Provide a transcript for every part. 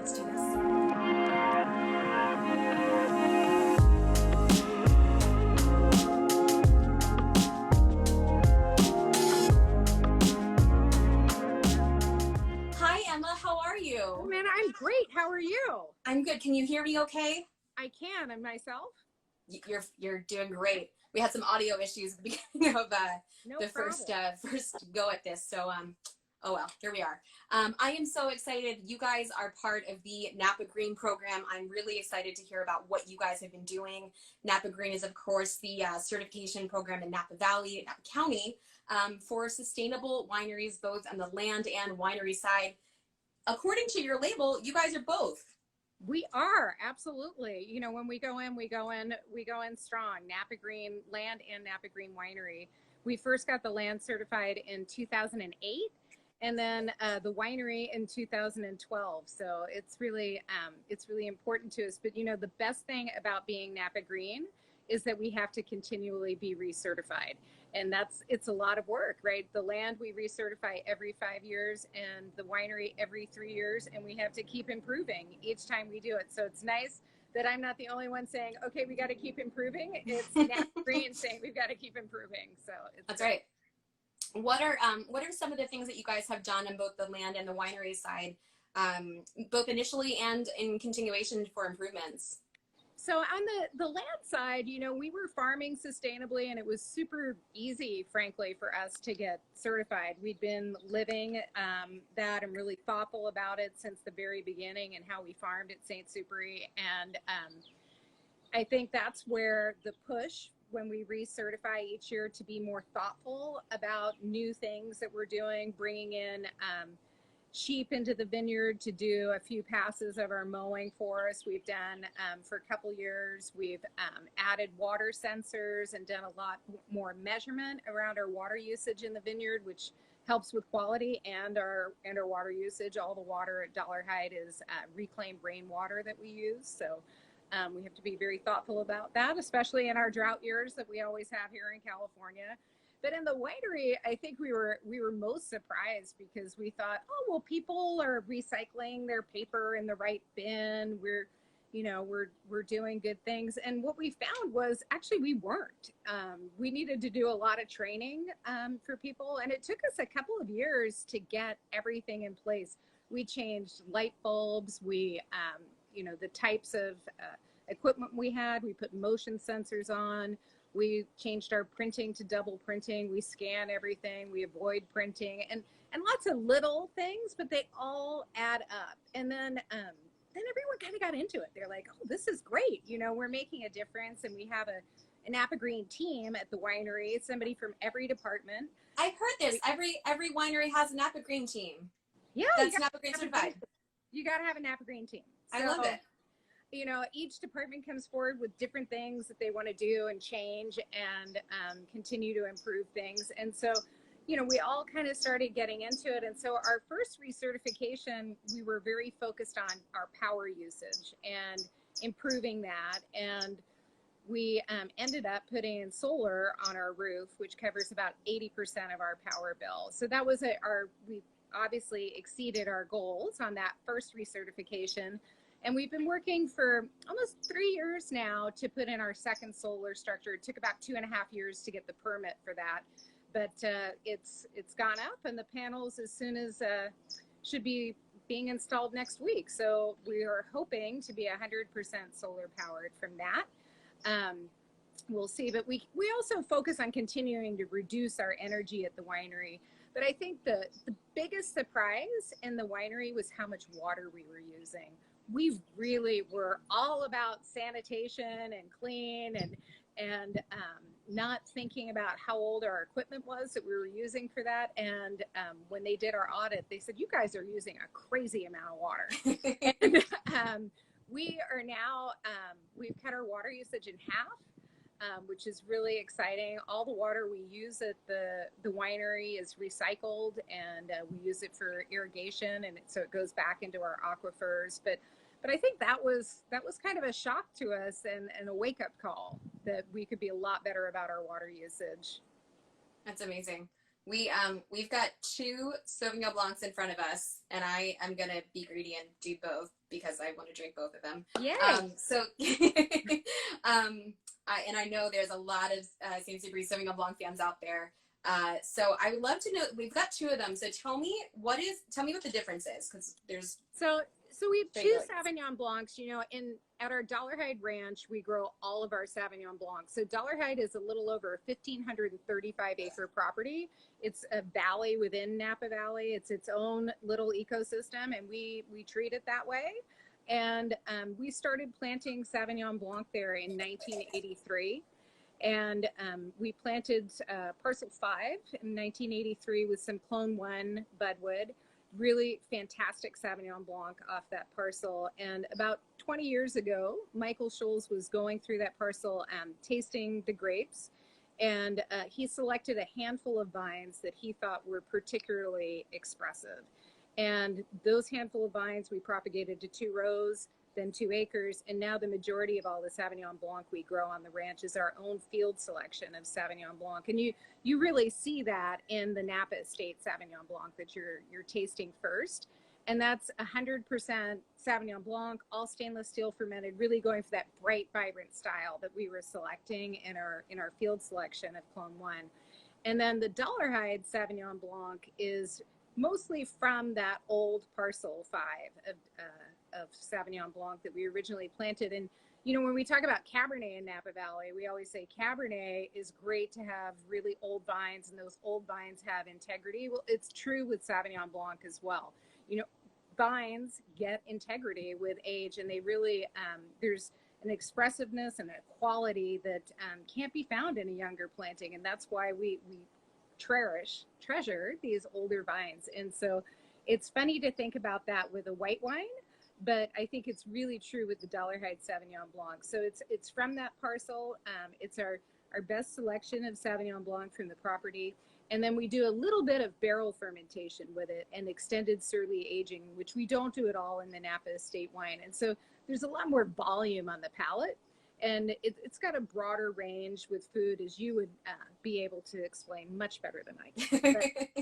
Let's do this. Hi, Emma. How are you? Oh, man, I'm great. How are you? I'm good. Can you hear me okay? I can. And myself? You're doing great. We had some audio issues at the beginning of No the problem. first go at this. So oh well, here we are. I am so excited. You guys are part of the Napa Green program. I'm really excited to hear about what you guys have been doing. Napa Green is, of course, the certification program in Napa Valley, Napa County, for sustainable wineries, both on the land and winery side. According to your label, you guys are both. We are, absolutely. You know, when we go in strong. Napa Green Land and Napa Green Winery. We first got the land certified in 2008, and then the winery in 2012. So it's really important to us. But you know, the best thing about being Napa Green is that we have to continually be recertified. And it's a lot of work, right? The land we recertify every 5 years, and the winery every 3 years, and we have to keep improving each time we do it. So it's nice that I'm not the only one saying, okay, we got to keep improving. It's Napa Green saying we've got to keep improving. So That's right. What are some of the things that you guys have done on both the land and the winery side, both initially and in continuation for improvements? So on the land side, you know, we were farming sustainably, and it was super easy, frankly, for us to get certified. We'd been living that and really thoughtful about it since the very beginning, and how we farmed at St. Superi. And I think that's where the push, when we recertify each year, to be more thoughtful about new things that we're doing, bringing in sheep into the vineyard to do a few passes of our mowing for us. We've done for a couple years. We've added water sensors and done a lot more measurement around our water usage in the vineyard, which helps with quality and our water usage. All the water at Dollar Hyde is reclaimed rainwater that we use. So we have to be very thoughtful about that, especially in our drought years that we always have here in California. But in the winery, I think we were most surprised, because we thought, oh, well, people are recycling their paper in the right bin. We're doing good things. And what we found was actually we weren't. We needed to do a lot of training for people. And it took us a couple of years to get everything in place. We changed light bulbs. We, the types of equipment we had, we put motion sensors on. We changed our printing to double printing. We scan everything. We avoid printing, and lots of little things, but they all add up. And then everyone kind of got into it. They're like, oh, this is great. You know, we're making a difference, and we have a Napa Green team at the winery. Somebody from every department. I've heard this. Every winery has a Napa Green team. Yeah, that's Napa Green Certified. You got to have a Napa Green team. I love it. You know, each department comes forward with different things that they want to do and change and continue to improve things. And so, you know, we all kind of started getting into it. And so our first recertification, we were very focused on our power usage and improving that. And we ended up putting in solar on our roof, which covers about 80% of our power bill. So that was we obviously exceeded our goals on that first recertification. And we've been working for almost 3 years now to put in our second solar structure. It took about 2.5 years to get the permit for that, but it's gone up, and the panels as soon as should be being installed next week. So we are hoping to be 100% solar powered from that. We'll see, but we also focus on continuing to reduce our energy at the winery. But I think the biggest surprise in the winery was how much water we were using. We really were all about sanitation and clean and not thinking about how old our equipment was that we were using for that. And when they did our audit, they said, you guys are using a crazy amount of water. And we are now, we've cut our water usage in half, which is really exciting. All the water we use at the winery is recycled, and we use it for irrigation, and so it goes back into our aquifers. But I think that was kind of a shock to us, and a wake-up call that we could be a lot better about our water usage. That's amazing. We've got 2 Sauvignon Blancs in front of us, and I am going to be greedy and do both. because I want to drink both of them. Yay! And I know there's a lot of St. Cyprien Sauvignon Blanc fans out there. So I would love to know, we've got two of them. So tell me what the difference is, because there's so we have two Sauvignon Blancs. You know, at our Dollarhide Ranch, we grow all of our Sauvignon Blancs. So Dollarhide is a little over a 1,535 acre property. It's a valley within Napa Valley. It's its own little ecosystem, and we treat it that way. And we started planting Sauvignon Blanc there in 1983. And we planted parcel 5 in 1983 with some Clone 1 budwood. Really fantastic Sauvignon Blanc off that parcel. And about 20 years ago, Michael Scholes was going through that parcel, tasting the grapes. And he selected a handful of vines that he thought were particularly expressive. And those handful of vines we propagated to 2 rows, then 2 acres, and now the majority of all the Sauvignon Blanc we grow on the ranch is our own field selection of Sauvignon Blanc. And you really see that in the Napa Estate Sauvignon Blanc that you're tasting first. And that's 100% Sauvignon Blanc, all stainless steel fermented, really going for that bright, vibrant style that we were selecting in our field selection of Clone 1. And then the Dollarhide Sauvignon Blanc is mostly from that old parcel 5 of Sauvignon Blanc that we originally planted. And, you know, when we talk about Cabernet in Napa Valley, we always say Cabernet is great to have really old vines, and those old vines have integrity. Well, it's true with Sauvignon Blanc as well. You know, vines get integrity with age, and they really, there's an expressiveness and a quality that can't be found in a younger planting. And that's why we treasure these older vines. And so it's funny to think about that with a white wine, but I think it's really true with the Dollarhide Sauvignon Blanc. So it's from that parcel. It's our best selection of Sauvignon Blanc from the property. And then we do a little bit of barrel fermentation with it and extended surly aging, which we don't do at all in the Napa Estate wine. And so there's a lot more volume on the palate. And it's got a broader range with food, as you would be able to explain much better than I can.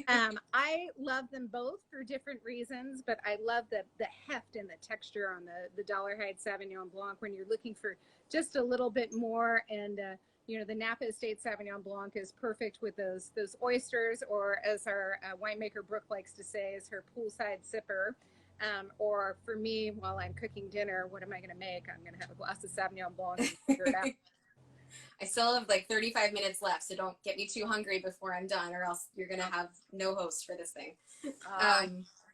But, I love them both for different reasons, but I love the heft and the texture on the Dollarhide Sauvignon Blanc when you're looking for just a little bit more. And, you know, the Napa Estate Sauvignon Blanc is perfect with those oysters, or as our winemaker Brooke likes to say, is her poolside sipper. Or for me, while I'm cooking dinner, what am I going to make? I'm going to have a glass of Sauvignon Blanc and figure it out. I still have like 35 minutes left, so don't get me too hungry before I'm done, or else you're going to have no host for this thing.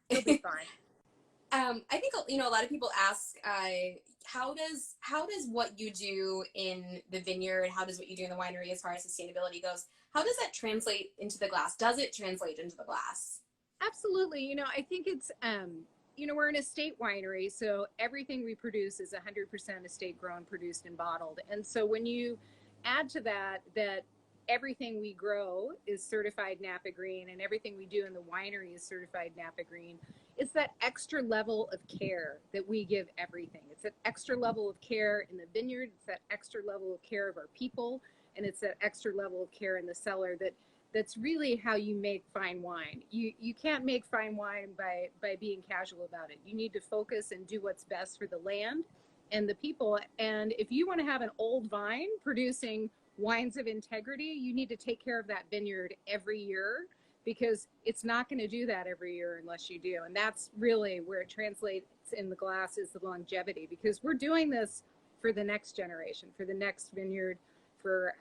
It'll be fine. I think, you know, a lot of people ask, how does what you do in the vineyard, how does what you do in the winery as far as sustainability goes, how does that translate into the glass? Does it translate into the glass? Absolutely. You know, I think it's, you know, we're an estate winery, so everything we produce is 100% estate grown, produced, and bottled. And so when you add to that everything we grow is certified Napa Green, and everything we do in the winery is certified Napa Green, it's that extra level of care that we give everything. It's that extra level of care in the vineyard, it's that extra level of care of our people, and it's that extra level of care in the cellar that's really how you make fine wine. You can't make fine wine by being casual about it. You need to focus and do what's best for the land and the people. And if you want to have an old vine producing wines of integrity, you need to take care of that vineyard every year, because it's not going to do that every year unless you do. And that's really where it translates in the glass, is the longevity, because we're doing this for the next generation, for the next vineyard, for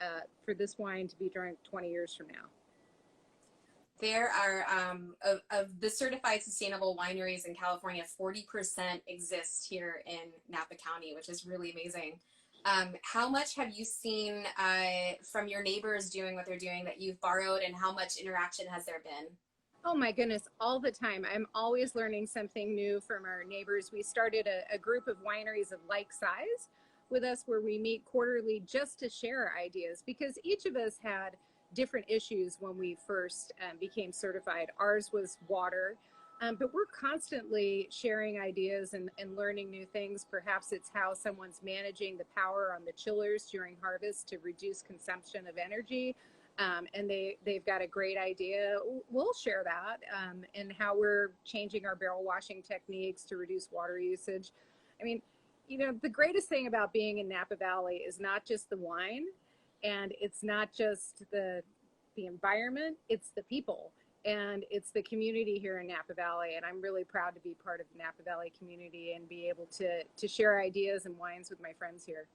this wine to be drunk 20 years from now. There are, of the certified sustainable wineries in California, 40% exist here in Napa County, which is really amazing. How much have you seen from your neighbors doing what they're doing that you've borrowed, and how much interaction has there been? Oh my goodness, all the time. I'm always learning something new from our neighbors. We started a group of wineries of like size with us, where we meet quarterly just to share ideas, because each of us had different issues when we first became certified. Ours was water, but we're constantly sharing ideas and learning new things. Perhaps it's how someone's managing the power on the chillers during harvest to reduce consumption of energy. And they've got a great idea. We'll share that, and how we're changing our barrel washing techniques to reduce water usage. I mean, you know, the greatest thing about being in Napa Valley is not just the wine, and it's not just the environment, it's the people, and it's the community here in Napa Valley. And I'm really proud to be part of the Napa Valley community and be able to share ideas and wines with my friends here.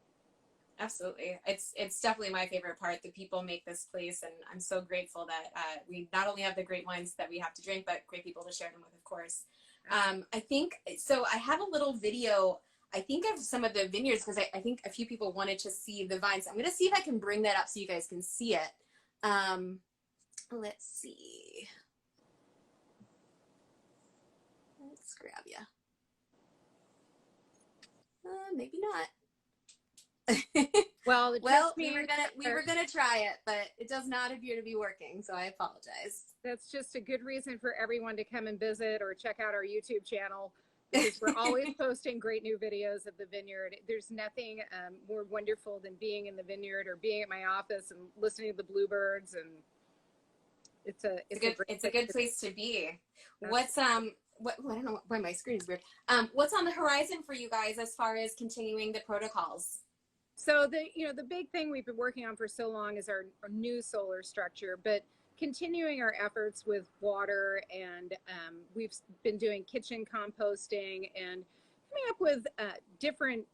Absolutely. It's definitely my favorite part. The people make this place, and I'm so grateful that we not only have the great wines that we have to drink, but great people to share them with, of course. I think, so I have a little video, I think, of some of the vineyards, because I think a few people wanted to see the vines. I'm going to see if I can bring that up so you guys can see it. Let's see. Let's grab you. Maybe not. Well, we were gonna try it, but it does not appear to be working, so I apologize. That's just a good reason for everyone to come and visit or check out our YouTube channel, because we're always posting great new videos of the vineyard. There's nothing more wonderful than being in the vineyard or being at my office and listening to the bluebirds, and it's a good place to be. What's I don't know why my screen is weird. What's on the horizon for you guys as far as continuing the protocols? So the big thing we've been working on for so long is our new solar structure, but continuing our efforts with water, and we've been doing kitchen composting and coming up with different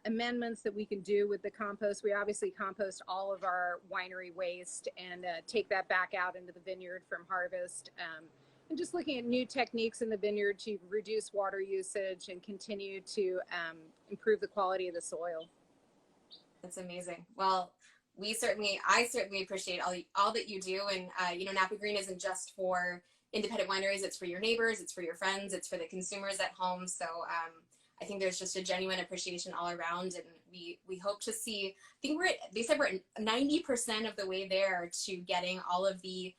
amendments that we can do with the compost. We obviously compost all of our winery waste and take that back out into the vineyard from harvest. And just looking at new techniques in the vineyard to reduce water usage and continue to improve the quality of the soil. That's amazing. Well, I certainly appreciate all that you do. And, Napa Green isn't just for independent wineries. It's for your neighbors. It's for your friends. It's for the consumers at home. So I think there's just a genuine appreciation all around. And we hope to see, I think they said we're 90% of the way there to getting all of the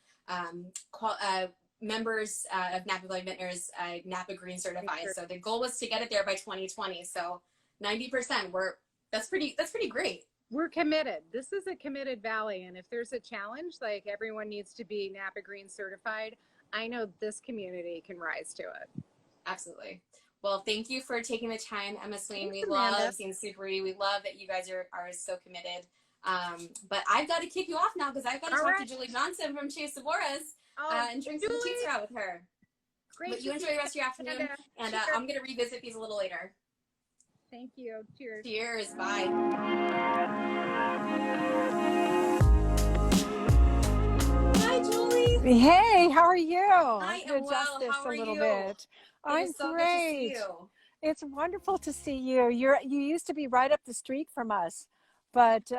members of Napa Valley Vintners Napa Green Certified. So the goal was to get it there by 2020. So 90%, that's pretty great. We're committed. This is a committed valley, and if there's a challenge, like everyone needs to be Napa Green Certified, I know this community can rise to it. Absolutely. Well, thank you for taking the time, Emma Swain. Thanks, we Amanda. love seeing Supery. We love that you guys are so committed. But I've got to kick you off now because I've got to talk to Julie Johnson from Tres Sabores and drink some teacher with her. Great. But you enjoy the rest of your afternoon, and I'm going to revisit these a little later. Thank you. Cheers. Cheers. Bye. Hi, Julie. Hey, how are you? I am well. Adjust this How are a little you? bit. I'm so great. Good to see you. It's wonderful to see you. You used to be right up the street from us, but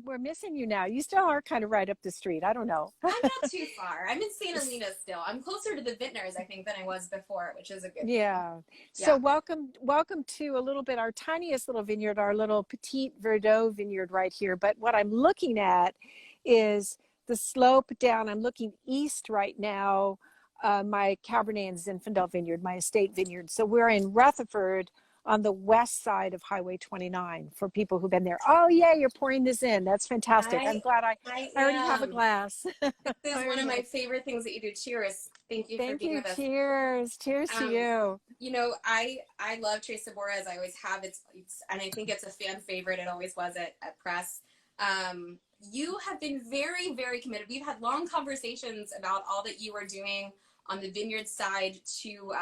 we're missing you now. You still are kind of right up the street. I don't know. I'm not too far. I'm in Santa Elena still. I'm closer to the vintners, I think, than I was before, which is a good thing. Yeah. So welcome to a little bit our tiniest little vineyard, our little Petite Verdot vineyard right here. But what I'm looking at is the slope down. I'm looking east right now. My Cabernet and Zinfandel vineyard, my estate vineyard. So we're in Rutherford on the west side of Highway 29 for people who've been there. Oh yeah, you're pouring this in. That's fantastic. I'm glad I already have a glass. This is one of my favorite things that you do. Cheers. Thank you for being with us. Cheers. Cheers to you. You know, I love Tres Sabores. I always have. It's and I think it's a fan favorite. It always was at press. You have been very, very committed. We've had long conversations about all that you are doing on the vineyard side to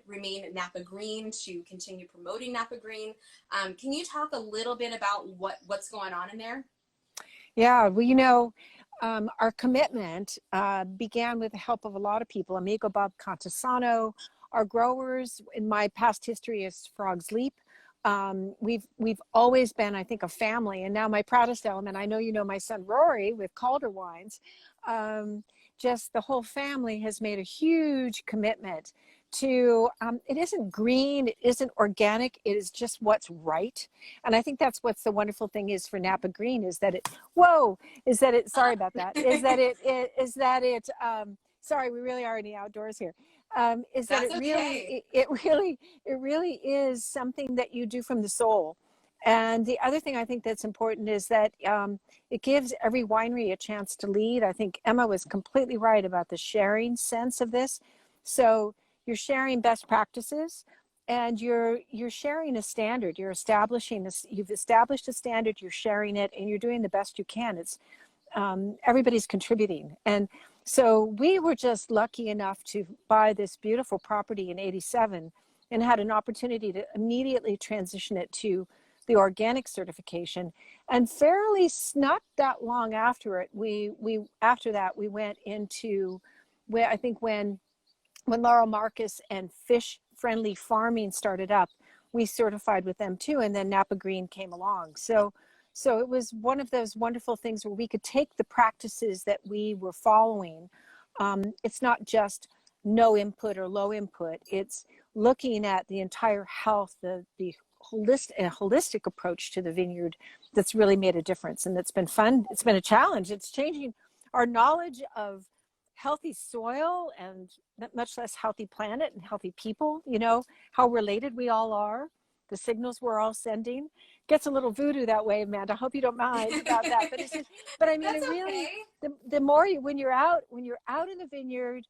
remain Napa Green, to continue promoting Napa Green. Can you talk a little bit about what's going on in there? Yeah, well, our commitment began with the help of a lot of people. Amigo Bob Contasano, our growers. In my past history is Frog's Leap. We've always been, I think, a family. And now my proudest element, I know you know my son Rory with Calder Wines. Just the whole family has made a huge commitment to, it isn't green, it isn't organic, it is just what's right. And I think that's what's the wonderful thing is for Napa Green is that sorry about that, sorry, we really are in the outdoors here. It really is something that you do from the soul. And the other thing I think that's important is that it gives every winery a chance to lead. I think Emma was completely right about the sharing sense of this. So you're sharing best practices, and you're sharing a standard. You've established a standard. You're sharing it, and you're doing the best you can. It's everybody's contributing. And so we were just lucky enough to buy this beautiful property in '87 and had an opportunity to immediately transition it to the organic certification. And fairly not that long after it, we went into where I think when Laurel Marcus and fish friendly farming started up, we certified with them too. And then Napa Green came along. So it was one of those wonderful things where we could take the practices that we were following. It's not just no input or low input. It's looking at the entire health, the holistic approach to the vineyard that's really made a difference. And that's been fun. It's been a challenge. It's changing our knowledge of healthy soil and much less healthy planet and healthy people, how related we all are, the signals we're all sending. Gets a little voodoo that way, Amanda. I hope you don't mind about that. But but I mean, it really, the more when you're out in the vineyard,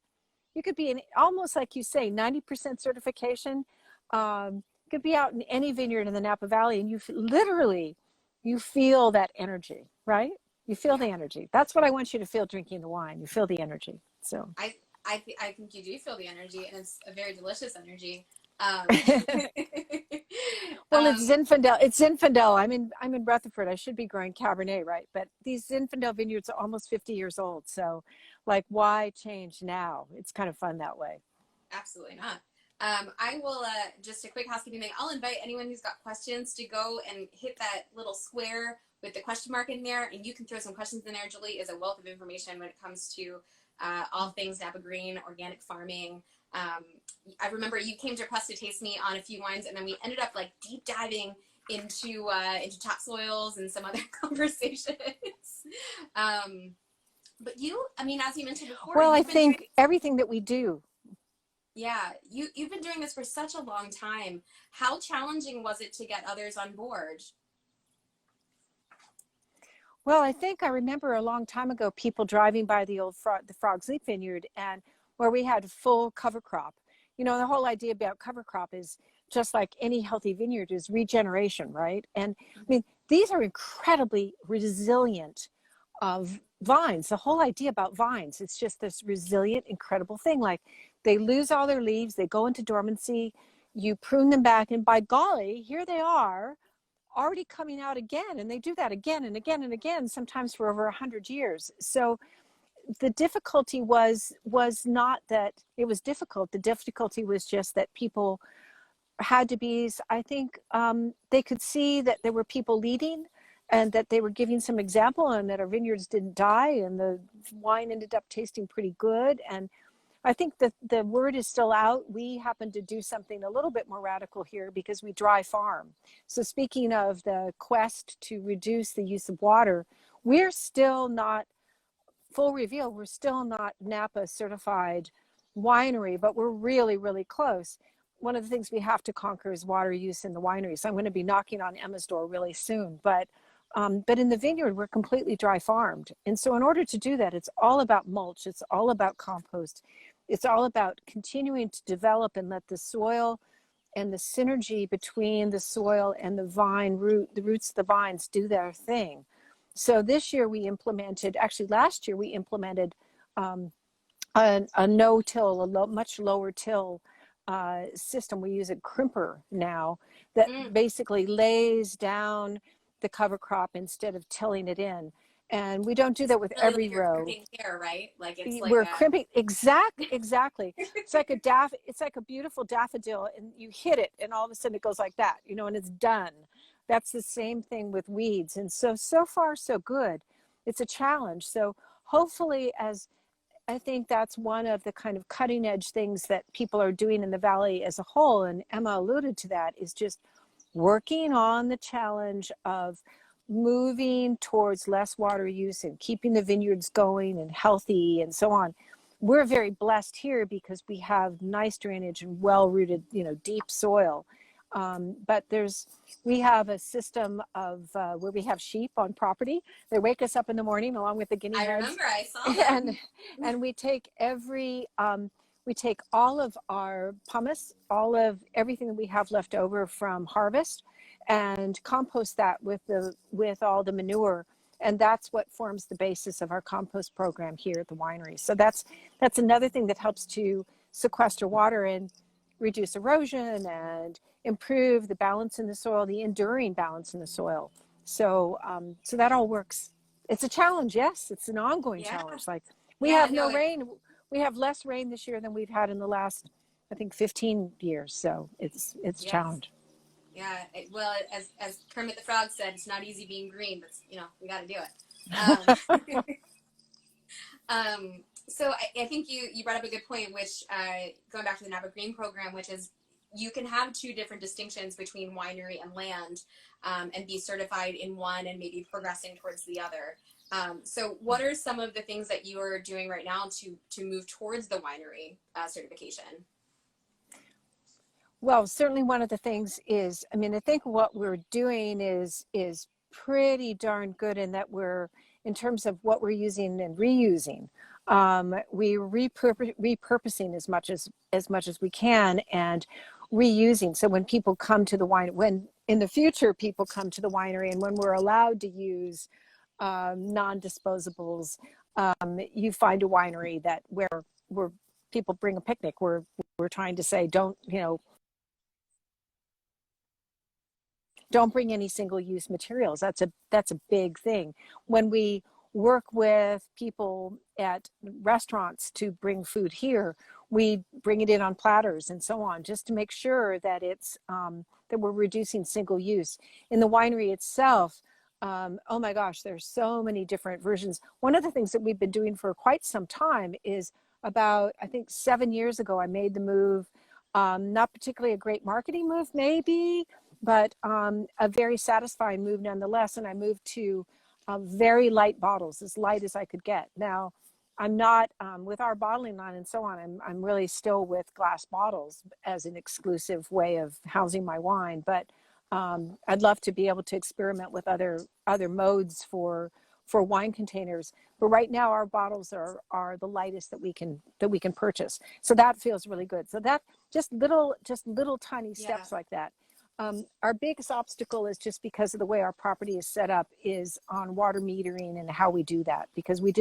you could be in almost like you say, 90% certification. You could be out in any vineyard in the Napa Valley, and you feel that energy, right? You feel the energy. That's what I want you to feel drinking the wine. You feel the energy. So I think you do feel the energy, and it's a very delicious energy. Well, it's Zinfandel. It's Zinfandel. I'm in Rutherford. I should be growing Cabernet, right? But these Zinfandel vineyards are almost 50 years old. So, like, why change now? It's kind of fun that way. Absolutely not. I will just a quick housekeeping thing. I'll invite anyone who's got questions to go and hit that little square with the question mark in there, and you can throw some questions in there. Julie is a wealth of information when it comes to all things Napa Green, organic farming. I remember you came to Press to Taste me on a few wines, and then we ended up like deep diving into topsoils and some other conversations. But as you mentioned before, well, I think everything that we do. Yeah, you've been doing this for such a long time. How challenging was it to get others on board? Well, I think I remember a long time ago people driving by the old Frog's Leap Vineyard, and where we had full cover crop. The whole idea about cover crop is just like any healthy vineyard is regeneration, right? And I mean, these are incredibly resilient vines. The whole idea about vines, it's just this resilient, incredible thing. Like they lose all their leaves, they go into dormancy, you prune them back, and by golly, here they are already coming out again. And they do that again and again and again, sometimes for over 100 years. So the difficulty was not that it was difficult. The difficulty was just that people had to be, I think they could see that there were people leading and that they were giving some example, and that our vineyards didn't die, and the wine ended up tasting pretty good. And I think that the word is still out. We happen to do something a little bit more radical here because we dry farm. So speaking of the quest to reduce the use of water, we're still not full reveal. We're still not Napa certified winery, but we're really, really close. One of the things we have to conquer is water use in the winery. So I'm going to be knocking on Emma's door really soon. But in the vineyard, we're completely dry farmed. And so in order to do that, it's all about mulch. It's all about compost. It's all about continuing to develop and let the soil and the synergy between the soil and the roots of the vines do their thing. So this year last year we implemented a no-till, much lower till system. We use a crimper now that basically lays down the cover crop instead of tilling it in. And we don't do that with really every like row. Crimping hair, right? Like it's we're crimping exactly. It's like a beautiful daffodil, and you hit it, and all of a sudden it goes like that, and it's done. That's the same thing with weeds. And so far so good. It's a challenge. So hopefully, as I think that's one of the kind of cutting edge things that people are doing in the Valley as a whole, and Emma alluded to that, is just working on the challenge of moving towards less water use and keeping the vineyards going and healthy and so on. We're very blessed here because we have nice drainage and well-rooted, deep soil. But we have a system of where we have sheep on property. They wake us up in the morning along with the guinea I heads. remember, I saw that. And we take we take all of our pumice, all of everything that we have left over from harvest, and compost that with all the manure. And that's what forms the basis of our compost program here at the winery. So that's another thing that helps to sequester water and reduce erosion and improve the balance in the soil, the enduring balance in the soil. So so that all works. It's a challenge, yes. It's an ongoing challenge. Like we have no rain. We have less rain this year than we've had in the last, I think, 15 years. So it's a challenge. Yeah, well, as Kermit the Frog said, it's not easy being green, but we got to do it. So I think you brought up a good point, which going back to the Napa Green program, which is you can have two different distinctions between winery and land, and be certified in one and maybe progressing towards the other. So what are some of the things that you are doing right now to move towards the winery certification? Well, certainly one of the things is, I mean, I think what we're doing is pretty darn good in that in terms of what we're using and reusing, we're repurposing as much as we can and reusing. So when people come to the when in the future people come to the winery and when we're allowed to use non-disposables, you find a winery that where people bring a picnic. We're trying to say don't bring any single-use materials. That's a big thing. When we work with people at restaurants to bring food here, we bring it in on platters and so on, just to make sure that it's that we're reducing single use. In the winery itself, oh my gosh, there's so many different versions. One of the things that we've been doing for quite some time is about, I think 7 years ago, I made the move, not particularly a great marketing move maybe, but a very satisfying move nonetheless. And I moved to very light bottles, as light as I could get. Now, I'm not, with our bottling line and so on, I'm really still with glass bottles as an exclusive way of housing my wine. But I'd love to be able to experiment with other modes for wine containers. But right now our bottles are the lightest that we can purchase. So that feels really good. So that just little tiny steps like that. Our biggest obstacle is just because of the way our property is set up is on water metering and how we do that, because we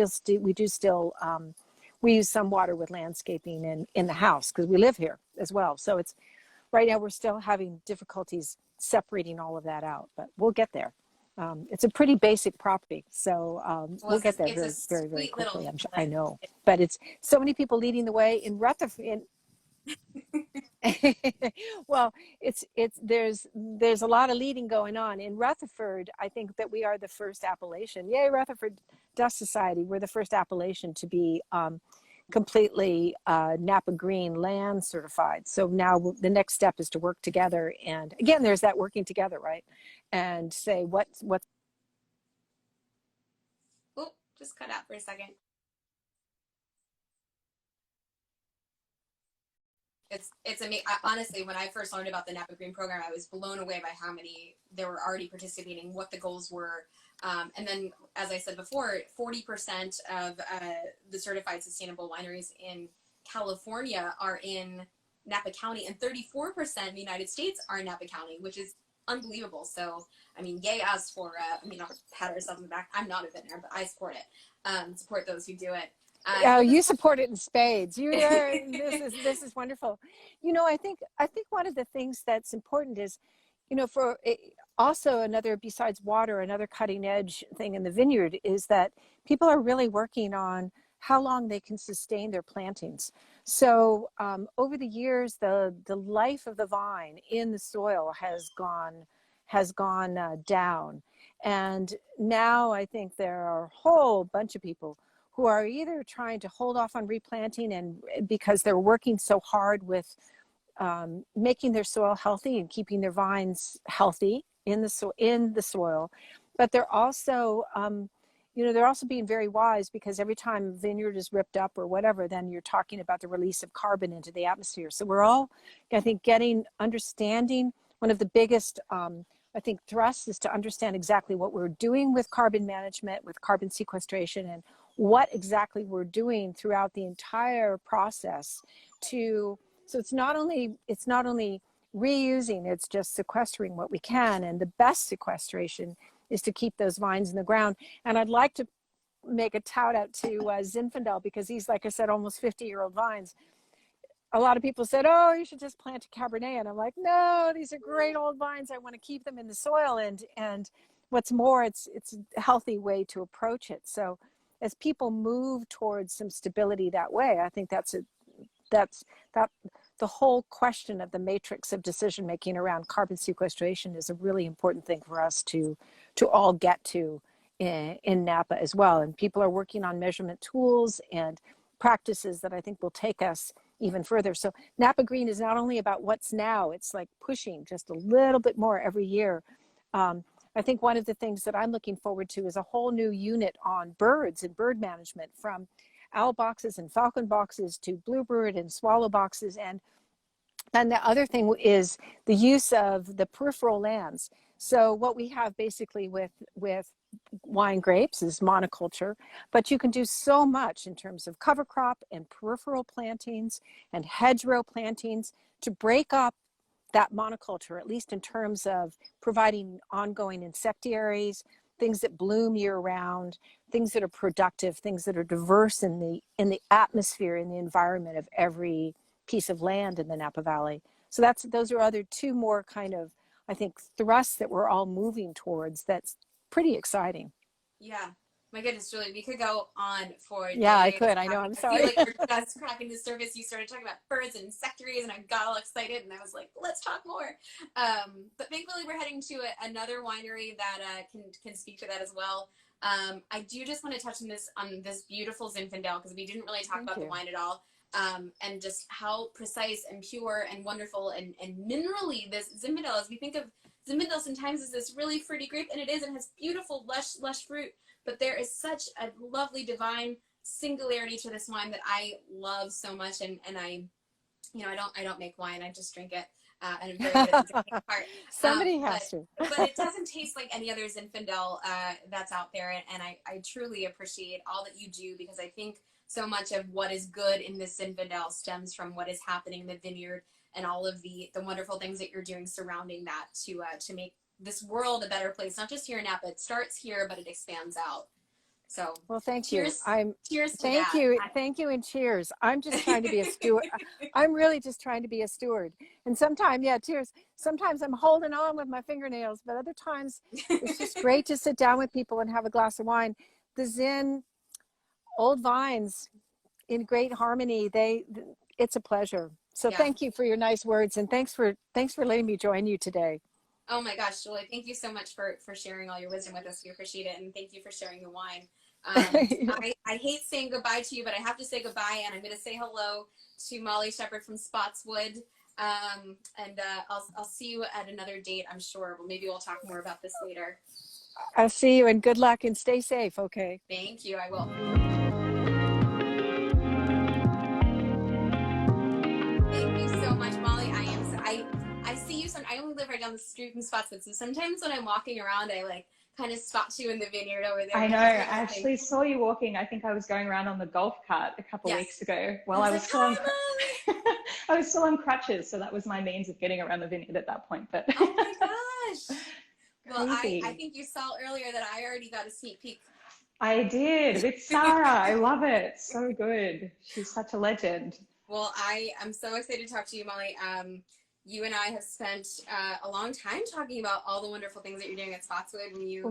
use some water with landscaping in the house because we live here as well. So it's right now we're still having difficulties separating all of that out, but we'll get there. It's a pretty basic property, so we'll get there very, very quickly. I know, but it's so many people leading the way in Rutherford. Well, there's a lot of leading going on in Rutherford. I think that we are the first appellation. Yay, Rutherford Dust Society! We're the first appellation to be completely Napa Green land certified. So now the next step is to work together, and again, there's that working together, right? And say what. Oh, just cut out for a second. It's amazing. Honestly, when I first learned about the Napa Green program, I was blown away by how many there were already participating, what the goals were. And then, as I said before, 40% of the certified sustainable wineries in California are in Napa County, and 34% in the United States are in Napa County, which is unbelievable. So, I mean, yay us for, not pat ourselves on the back. I'm not a vintner, but I support it. Support those who do it. You support it in spades. This is wonderful. I think one of the things that's important is, for also another, besides water, another cutting edge thing in the vineyard is that people are really working on how long they can sustain their plantings. So over the years, the life of the vine in the soil has gone down, and now I think there are a whole bunch of people who are either trying to hold off on replanting and because they're working so hard with making their soil healthy and keeping their vines healthy in the soil, but they're also being very wise, because every time a vineyard is ripped up or whatever, then you're talking about the release of carbon into the atmosphere. So we're all, I think, understanding one of the biggest, I think, thrusts is to understand exactly what we're doing with carbon management, with carbon sequestration, and what exactly we're doing throughout the entire process so it's not only reusing, it's just sequestering what we can. And the best sequestration is to keep those vines in the ground. And I'd like to make a tout out to Zinfandel, because these, like I said, almost 50-year-old vines. A lot of people said, oh, you should just plant a Cabernet. And I'm like, no, these are great old vines. I want to keep them in the soil. And what's more, it's a healthy way to approach it. So as people move towards some stability that way, I think that's the whole question of the matrix of decision making around carbon sequestration is a really important thing for us to all get to in Napa as well. And people are working on measurement tools and practices that I think will take us even further. So Napa Green is not only about what's now, it's like pushing just a little bit more every year. I think one of the things that I'm looking forward to is a whole new unit on birds and bird management, from owl boxes and falcon boxes to bluebird and swallow boxes. And the other thing is the use of the peripheral lands. So what we have basically with wine grapes is monoculture, but you can do so much in terms of cover crop and peripheral plantings and hedgerow plantings to break up that monoculture, at least in terms of providing ongoing insectaries, things that bloom year round, things that are productive, things that are diverse in the atmosphere, in the environment of every piece of land in the Napa Valley. So those are other two more kind of, I think, thrusts that we're all moving towards. That's pretty exciting. Yeah. My goodness, Julie, we could go on for days. Yeah, I could. I know. I'm sorry. I feel like we're just cracking the surface. You started talking about birds and insectaries, and I got all excited, and I was like, let's talk more. But thankfully, we're heading to another winery that can speak to that as well. I do just want to touch on this beautiful Zinfandel, because we didn't really talk about the wine at all, and just how precise and pure and wonderful and minerally this Zinfandel is. We think of Zinfandel sometimes as this really fruity grape, and it is, and has beautiful, lush fruit. But there is such a lovely, divine singularity to this wine that I love so much. And I don't make wine. I just drink it. And I'm very good at the drinking part. Somebody has to. But it doesn't taste like any other Zinfandel that's out there. And I truly appreciate all that you do, because I think so much of what is good in this Zinfandel stems from what is happening in the vineyard and all of the wonderful things that you're doing surrounding that to make this world a better place. Not just here in Napa. It starts here, but it expands out. So, well, thank cheers, you. Cheers to thank that. you. Thank you, and cheers. I'm just trying to be a steward. I'm really just trying to be a steward. And sometimes, cheers. Sometimes I'm holding on with my fingernails, but other times it's just great to sit down with people and have a glass of wine. The Zin old vines in great harmony. It's a pleasure. So thank you for your nice words, and thanks for letting me join you today. Oh my gosh, Julie, thank you so much for sharing all your wisdom with us. We appreciate it. And thank you for sharing the wine. I hate saying goodbye to you, but I have to say goodbye. And I'm going to say hello to Molly Shepard from Spottswoode. And I'll see you at another date, I'm sure. Well, maybe we'll talk more about this later. I'll see you, and good luck, and stay safe. Okay. Thank you. I will. Thank you so much, Molly. I see you. I only live right down the street from Spottswoode, so sometimes when I'm walking around, I kind of spot you in the vineyard over there. I know. I actually saw you walking. I think I was going around on the golf cart a couple weeks ago while I was still on crutches, so that was my means of getting around the vineyard at that point. But oh my gosh! Well, I think you saw earlier that I already got a sneak peek. I did, with Sarah. I love it. So good. She's such a legend. Well, I am so excited to talk to you, Molly. You and I have spent a long time talking about all the wonderful things that you're doing at Spottswoode when you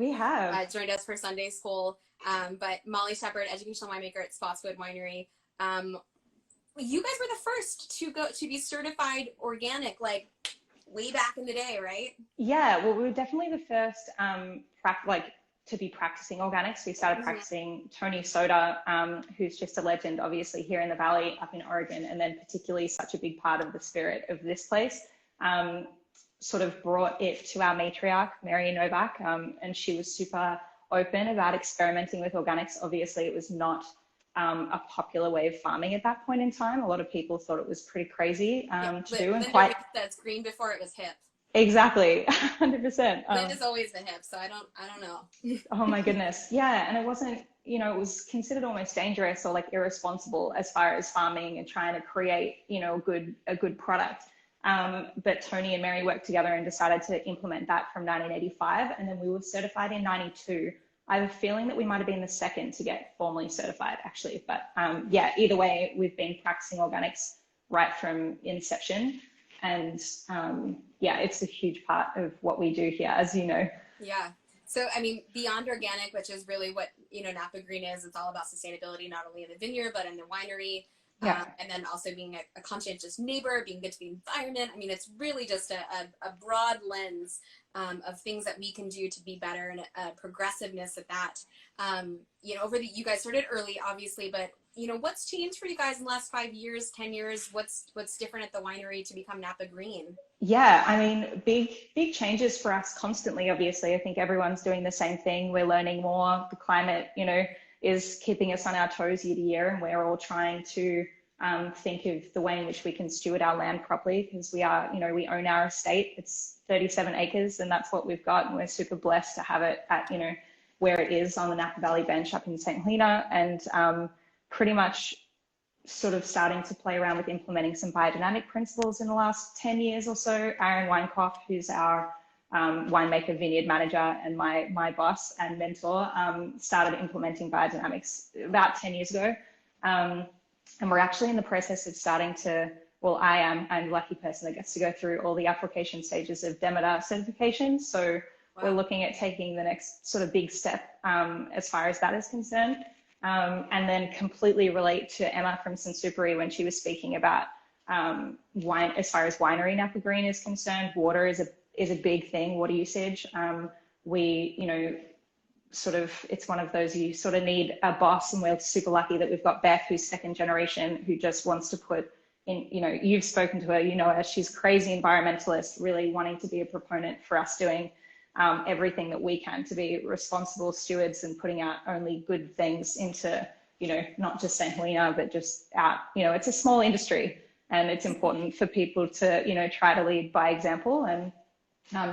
joined us for Sunday school. But Molly Shepard, educational winemaker at Spottswoode Winery. You guys were the first to be certified organic, like way back in the day, right? Yeah, well, we were definitely the first to be practicing organics. We started practicing Tony Soda, who's just a legend, obviously, here in the Valley, up in Oregon, and then particularly such a big part of the spirit of this place, sort of brought it to our matriarch, Mary Novak, and she was super open about experimenting with organics. Obviously, it was not a popular way of farming at that point in time. A lot of people thought it was pretty crazy to do. And quite... That's green before it was hip. Exactly. 100%. Wind is always the hip, so I don't know. Oh my goodness. Yeah. And it wasn't, it was considered almost dangerous or like irresponsible as far as farming and trying to create, a good product. But Tony and Mary worked together and decided to implement that from 1985. And then we were certified in 92. I have a feeling that we might have been the second to get formally certified actually. But yeah, either way, we've been practicing organics right from inception. And yeah, it's a huge part of what we do here, as you know. Yeah. So, I mean, beyond organic, which is really what, Napa Green is, it's all about sustainability, not only in the vineyard, but in the winery. Yeah. And then also being a conscientious neighbor, being good to the environment. I mean, it's really just a broad lens of things that we can do to be better, and a progressiveness at that. You guys started early, obviously, but what's changed for you guys in the last 5 years, 10 years? What's different at the winery to become Napa Green? Yeah, I mean, big changes for us constantly, obviously. I think everyone's doing the same thing. We're learning more. The climate, is keeping us on our toes year to year, and we're all trying to think of the way in which we can steward our land properly, because we are, we own our estate. It's 37 acres, and that's what we've got, and we're super blessed to have it at, where it is on the Napa Valley bench up in St. Helena, and pretty much sort of starting to play around with implementing some biodynamic principles in the last 10 years or so. Aaron Weinkoff, who's our winemaker, vineyard manager, and my boss and mentor, started implementing biodynamics about 10 years ago. And we're actually in the process of starting to, I'm the lucky person that gets to go through all the application stages of Demeter certification. So wow. We're looking at taking the next sort of big step as far as that is concerned. And then completely relate to Emma from Sensupery when she was speaking about wine, as far as winery Napa Green is concerned. Water is a big thing, water usage. It's one of those, you sort of need a boss, and we're super lucky that we've got Beth, who's second generation, who just wants to put in, you've spoken to her, her, she's crazy environmentalist, really wanting to be a proponent for us doing everything that we can to be responsible stewards and putting out only good things into, not just St. Helena, but just out, it's a small industry, and it's important for people to, try to lead by example. And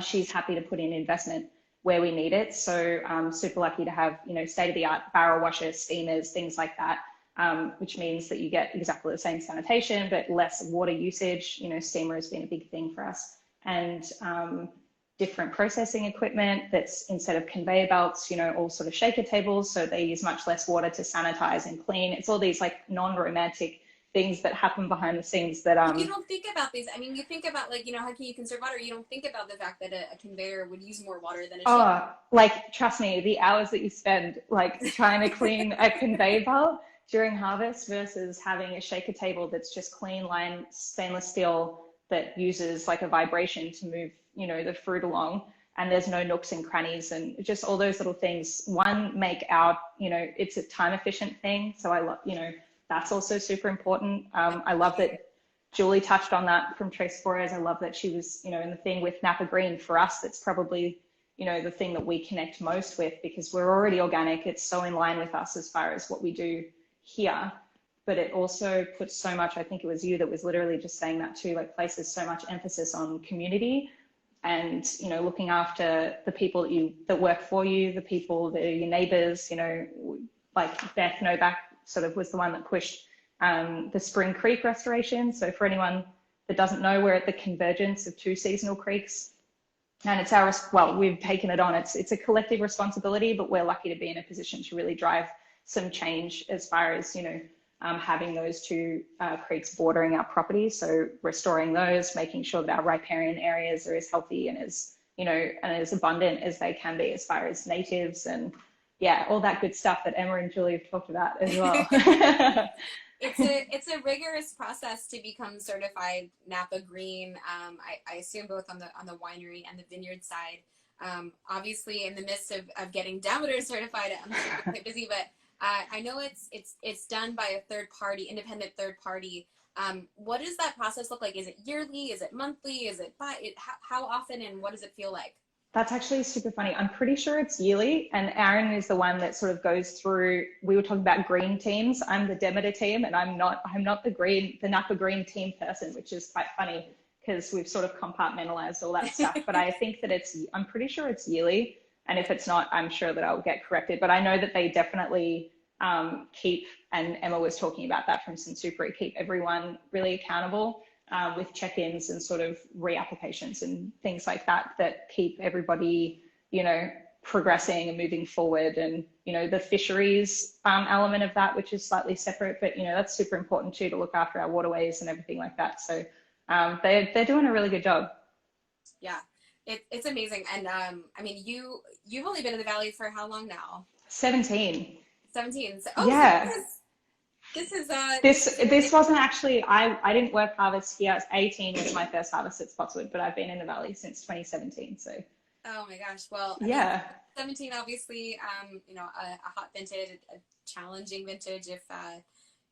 she's happy to put in investment where we need it. So super lucky to have, state-of-the-art barrel washers, steamers, things like that, which means that you get exactly the same sanitation, but less water usage. Steamer has been a big thing for us. And different processing equipment that's, instead of conveyor belts, all sort of shaker tables. So they use much less water to sanitize and clean. It's all these like non-romantic things that happen behind the scenes that you don't think about these. I mean, you think about how can you conserve water? You don't think about the fact that a conveyor would use more water than a shaker. Like, trust me, the hours that you spend like trying to clean a conveyor belt during harvest versus having a shaker table that's just clean line stainless steel that uses like a vibration to move the fruit along, and there's no nooks and crannies, and just all those little things make out, it's a time efficient thing. So I love, that's also super important. I love that Julie touched on that from Trace Flores. I love that she was, in the thing with Napa Green. For us, that's probably, the thing that we connect most with, because we're already organic. It's so in line with us as far as what we do here. But it also puts so much, I think it was you that was literally just saying that too, like places so much emphasis on community and, looking after the people that work for you, the people that are your neighbors, like Beth Novak sort of was the one that pushed the Spring Creek restoration. So for anyone that doesn't know, we're at the convergence of two seasonal creeks, and it's we've taken it on. It's a collective responsibility, but we're lucky to be in a position to really drive some change as far as, having those two creeks bordering our property. So restoring those, making sure that our riparian areas are as healthy and as, and as abundant as they can be as far as natives and all that good stuff that Emma and Julie have talked about as well. It's a rigorous process to become certified Napa Green. I assume both on the winery and the vineyard side. Obviously, in the midst of getting Demeter certified, I'm quite busy, but I know it's done by a independent third party. What does that process look like? Is it yearly? Is it monthly? Is it how often, and what does it feel like? That's actually super funny. I'm pretty sure it's yearly, and Aaron is the one that sort of goes through. We were talking about green teams. I'm the Demeter team, and I'm not the Napa Green team person, which is quite funny because we've sort of compartmentalized all that stuff. But I think that I'm pretty sure it's yearly. And if it's not, I'm sure that I'll get corrected. But I know that they definitely keep, and Emma was talking about that from Sensupri, keep everyone really accountable with check-ins and sort of reapplications and things like that, that keep everybody, you know, progressing and moving forward. And, you know, the fisheries element of that, which is slightly separate, but, you know, that's super important too, to look after our waterways and everything like that. So they're doing a really good job. Yeah. It's amazing. And I mean, you've only been in the Valley for how long now? 17. 17. So, yeah. So this wasn't actually, I didn't work harvest here. 18 was my first harvest at Spottswoode, but I've been in the Valley since 2017. So. Oh my gosh. Well, yeah. I mean, 17, obviously, you know, a hot vintage, a challenging vintage if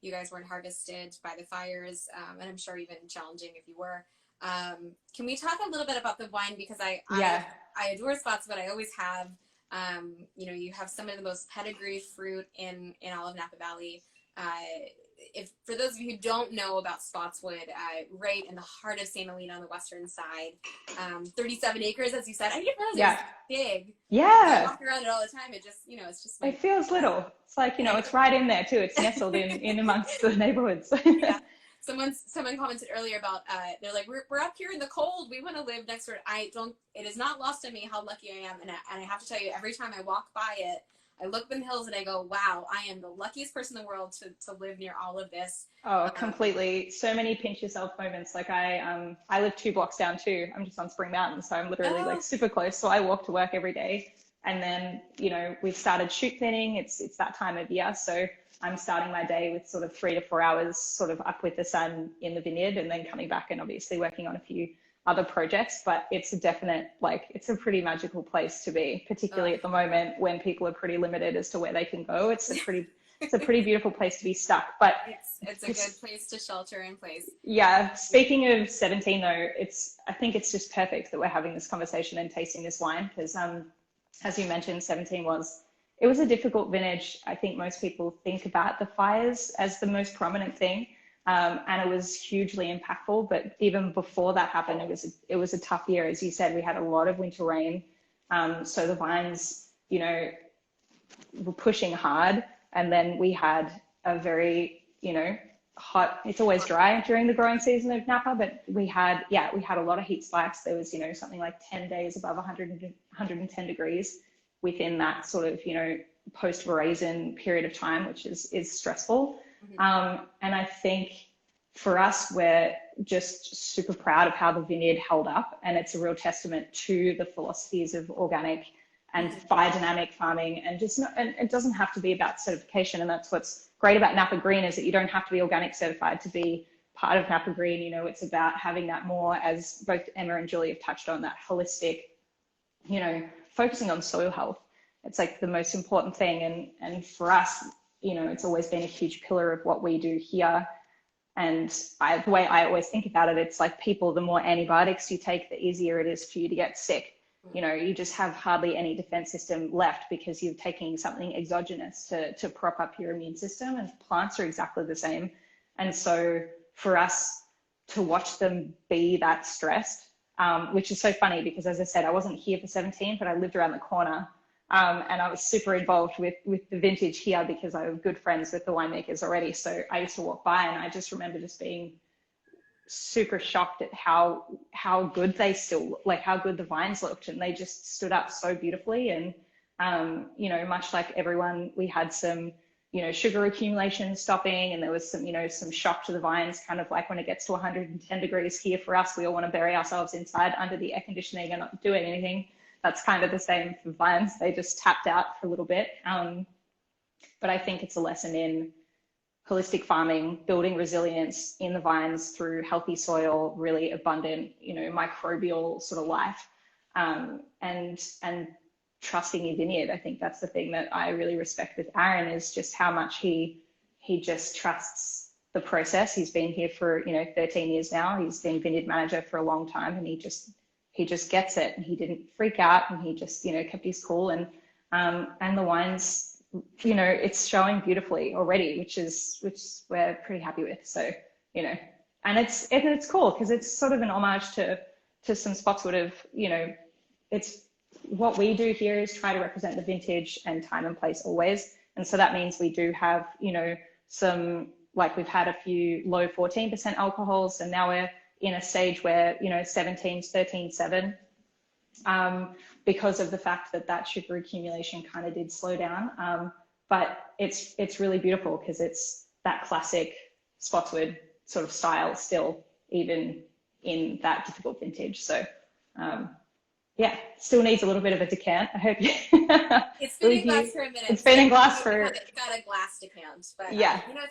you guys weren't harvested by the fires, and I'm sure even challenging if you were. Can we talk a little bit about the wine? Because I adore Spottswoode. I always have. You know, you have some of the most pedigree fruit in all of Napa Valley. If for those of you who don't know about Spottswoode, right in the heart of St. Helena on the western side, 37 acres, as you said. I didn't realize it was big. Yeah. I walk around it all the time. It just, you know, it's just. It feels little. It's like, you know, it's right in there too. It's nestled in amongst the neighborhoods. Yeah. Someone commented earlier about they're like, we're up here in the cold, we want to live next door. It is not lost on me how lucky I am, and I have to tell you, every time I walk by it, I look up in the hills and I go, wow, I am the luckiest person in the world to live near all of this. Oh, completely. So many pinch yourself moments. Like I live 2 blocks down too. I'm just on Spring Mountain, so I'm literally like super close. So I walk to work every day. And then, you know, we've started shoot cleaning. It's that time of year. So I'm starting my day with sort of 3 to 4 hours sort of up with the sun in the vineyard, and then coming back and obviously working on a few other projects. But it's a definite, like, it's a pretty magical place to be, particularly at the moment when people are pretty limited as to where they can go. It's a pretty beautiful place to be stuck. But it's a good place to shelter in place. Yeah. Speaking of 17 though, I think it's just perfect that we're having this conversation and tasting this wine, because as you mentioned, 17 it was a difficult vintage. I think most people think about the fires as the most prominent thing. And it was hugely impactful, but even before that happened, it was a tough year. As you said, we had a lot of winter rain. So the vines, you know, were pushing hard. And then we had a very, you know, hot, it's always dry during the growing season of Napa, but we had a lot of heat spikes. There was, you know, something like 10 days above 110 degrees within that sort of, you know, post-veraison period of time, which is stressful. Mm-hmm. And I think for us, we're just super proud of how the vineyard held up. And it's a real testament to the philosophies of organic and biodynamic farming, and and it doesn't have to be about certification. And that's what's great about Napa Green, is that you don't have to be organic certified to be part of Napa Green. You know, it's about having that more, as both Emma and Julie have touched on, that holistic, you know, focusing on soil health. It's like the most important thing. And for us, you know, it's always been a huge pillar of what we do here. And the way I always think about it, it's like people, the more antibiotics you take, the easier it is for you to get sick. You know, you just have hardly any defense system left because you're taking something exogenous to prop up your immune system, and plants are exactly the same. And so for us to watch them be that stressed, which is so funny because, as I said, I wasn't here for 17, but I lived around the corner. And I was super involved with the vintage here because I was good friends with the winemakers already. So I used to walk by, and I just remember just being super shocked at how good they still, like how good the vines looked, and they just stood up so beautifully. And, you know, much like everyone, we had some, you know, sugar accumulation stopping, and there was some, you know, some shock to the vines, kind of like when it gets to 110 degrees here for us, we all want to bury ourselves inside under the air conditioning and not doing anything. That's kind of the same for vines. They just tapped out for a little bit. But I think it's a lesson in holistic farming, building resilience in the vines through healthy soil, really abundant, you know, microbial sort of life, and trusting your vineyard. I think that's the thing that I really respect with Aaron, is just how much he just trusts the process. He's been here for, you know, 13 years now. He's been vineyard manager for a long time, and he just gets it, and he didn't freak out, and he just, you know, kept his cool. And the wines, you know, it's showing beautifully already, which we're pretty happy with. So, you know, And it's cool because it's sort of an homage to some Spottswoode of, you know, it's what we do here is try to represent the vintage and time and place always. And so that means we do have, you know, some, like we've had a few low 14% alcohols, and now we're in a stage where, you know, 17s, 13.7, because of the fact that sugar accumulation kind of did slow down. But it's really beautiful because it's that classic Spottswoode sort of style still, even in that difficult vintage. So yeah, still needs a little bit of a decant. I hope it's been in glass for a minute. It's been in glass for got a glass decant, but yeah, you know,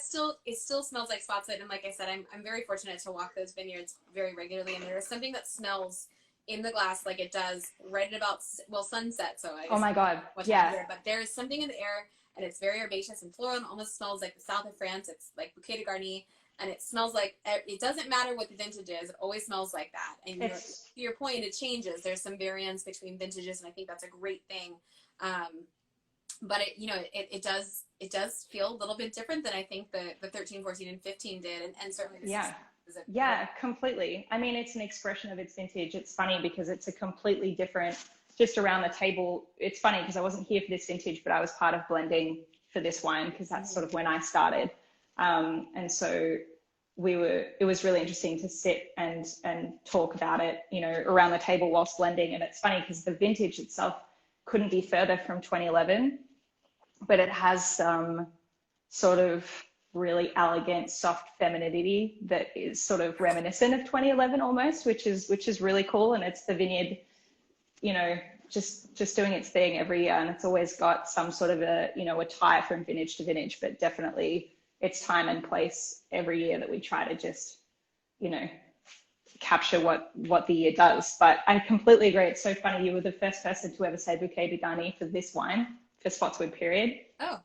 it still smells like Spottswoode. And like I said, I'm very fortunate to walk those vineyards very regularly, and there is something that smells in the glass like it does right at about, well, sunset. So I guess, oh my god, yeah. But there is something in the air, and it's very herbaceous and floral, and almost smells like the south of France. It's like Bouquet de Garni. And it smells like, it doesn't matter what the vintage is, it always smells like that. And to your point, it changes. There's some variance between vintages, and I think that's a great thing. But it, you know, it does feel a little bit different than I think the 13, 14, and 15 did. And certainly this yeah, completely. I mean, it's an expression of its vintage. It's funny because it's a completely different, just around the table. It's funny because I wasn't here for this vintage, but I was part of blending for this wine because that's sort of when I started. And so it was really interesting to sit and talk about it, you know, around the table whilst blending. And it's funny because the vintage itself couldn't be further from 2011, but it has some sort of really elegant, soft femininity that is sort of reminiscent of 2011 almost, which is really cool. And it's the vineyard, you know, just doing its thing every year. And it's always got some sort of a, you know, a tie from vintage to vintage, but definitely it's time and place every year that we try to just, you know, capture what the year does. But I completely agree. It's so funny. You were the first person to ever say Bouquet de Garni for this wine, for Spottswoode period. Oh.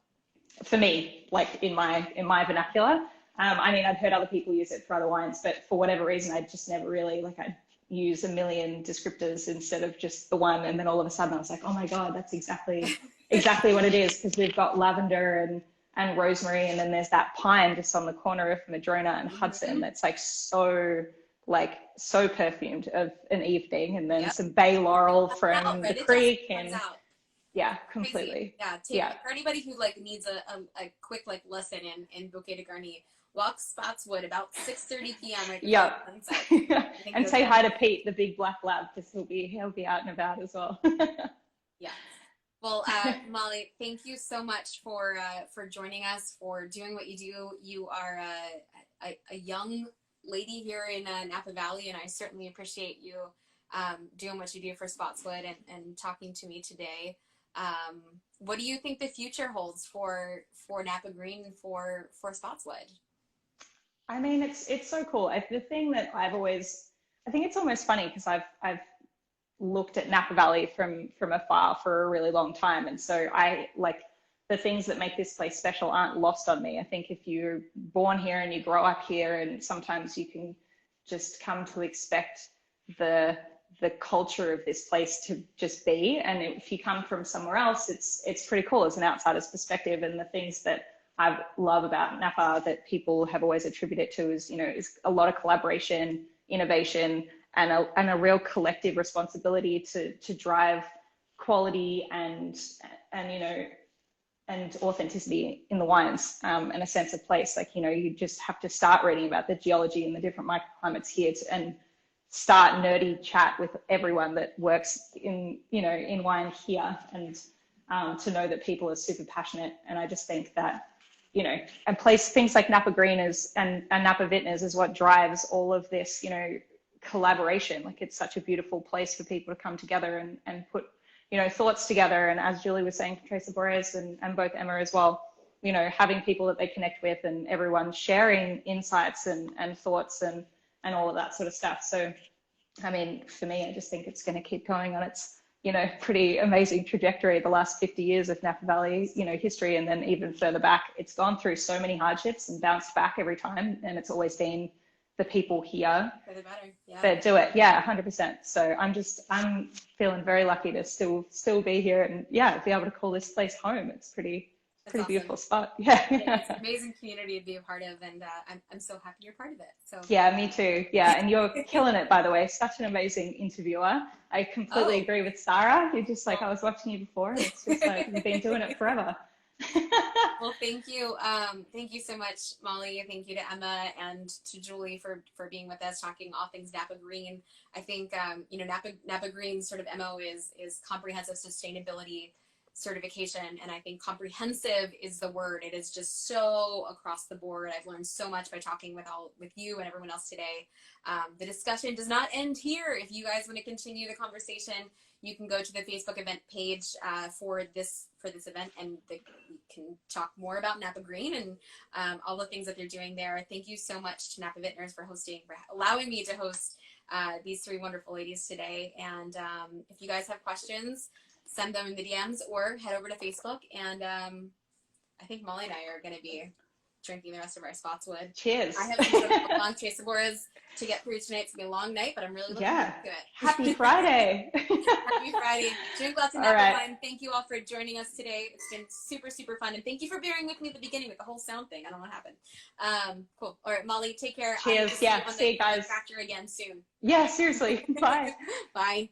For me, like in my vernacular. I mean, I've heard other people use it for other wines, but for whatever reason, I just never really, like, I'd use a million descriptors instead of just the one. And then all of a sudden I was like, oh my God, that's exactly what it is. Because we've got lavender and rosemary, and then there's that pine just on the corner of Madrona and Hudson that's like so perfumed of an evening, and then some bay laurel from the creek, and yeah, completely. Yeah, for anybody who like needs a quick like lesson in Bouquet de Garni, walk Spottswoode about 6:30 p.m. And say hi to Pete, the big black lab, because he'll be out and about as well. Yeah. Well, Molly, thank you so much for joining us, for doing what you do. You are a young lady here in Napa Valley, and I certainly appreciate you doing what you do for Spottswoode and talking to me today. What do you think the future holds for Napa Green and for Spottswoode? I mean, it's so cool. The thing that I think it's almost funny because I've looked at Napa Valley from afar for a really long time. And so I like the things that make this place special aren't lost on me. I think if you're born here and you grow up here, and sometimes you can just come to expect the culture of this place to just be. And if you come from somewhere else, it's pretty cool as an outsider's perspective. And the things that I love about Napa that people have always attributed to is, you know, is a lot of collaboration, innovation, and a real collective responsibility to drive quality and you know, and authenticity in the wines, and a sense of place. Like, you know, you just have to start reading about the geology and the different microclimates here and start nerdy chat with everyone that works in, you know, in wine here, and to know that people are super passionate. And I just think that, you know, and place things like Napa Green and Napa Vintners is what drives all of this, you know, collaboration. Like, it's such a beautiful place for people to come together and put, you know, thoughts together. And as Julie was saying, for Teresa Borges and both Emma as well, you know, having people that they connect with and everyone sharing insights and thoughts and all of that sort of stuff. So, I mean, for me, I just think it's going to keep going on its, you know, pretty amazing trajectory the last 50 years of Napa Valley, you know, history. And then even further back, it's gone through so many hardships and bounced back every time. And it's always been the people here that do it. Yeah, 100%. So I'm feeling very lucky to still be here and be able to call this place home. It's pretty That's pretty awesome. beautiful spot. Yeah. It's an amazing community to be a part of, and I'm so happy you're part of it. So Yeah, me too. Yeah, and you're killing it, by the way. Such an amazing interviewer. I completely oh, agree with Sarah. You're just like, I was watching you before, and it's just like you've been doing it forever. well, thank you. Thank you so much, Molly. Thank you to Emma and to Julie for being with us, talking all things Napa Green. I think you know, Napa Green sort of MO is comprehensive sustainability certification, and I think comprehensive is the word. It is just so across the board. I've learned so much by talking with you and everyone else today. The discussion does not end here. If you guys want to continue the conversation, you can go to the Facebook event page for this event, and we can talk more about Napa Green and all the things that they're doing there. Thank you so much to Napa Vintners for allowing me to host these three wonderful ladies today. And if you guys have questions, send them in the DMs or head over to Facebook. And I think Molly and I are going to be drinking the rest of our Spottswoode. Cheers. I have some long Chasaboras to get through tonight. It's going to be a long night, but I'm really looking forward to it. Happy Friday. Happy Friday. Drink lots of Napa wine. Thank you all for joining us today. It's been super, super fun. And thank you for bearing with me at the beginning with the whole sound thing. I don't know what happened. Cool. All right, Molly, take care. Cheers. Yeah, see you guys. Factor again soon. Yeah, seriously. Bye. Bye.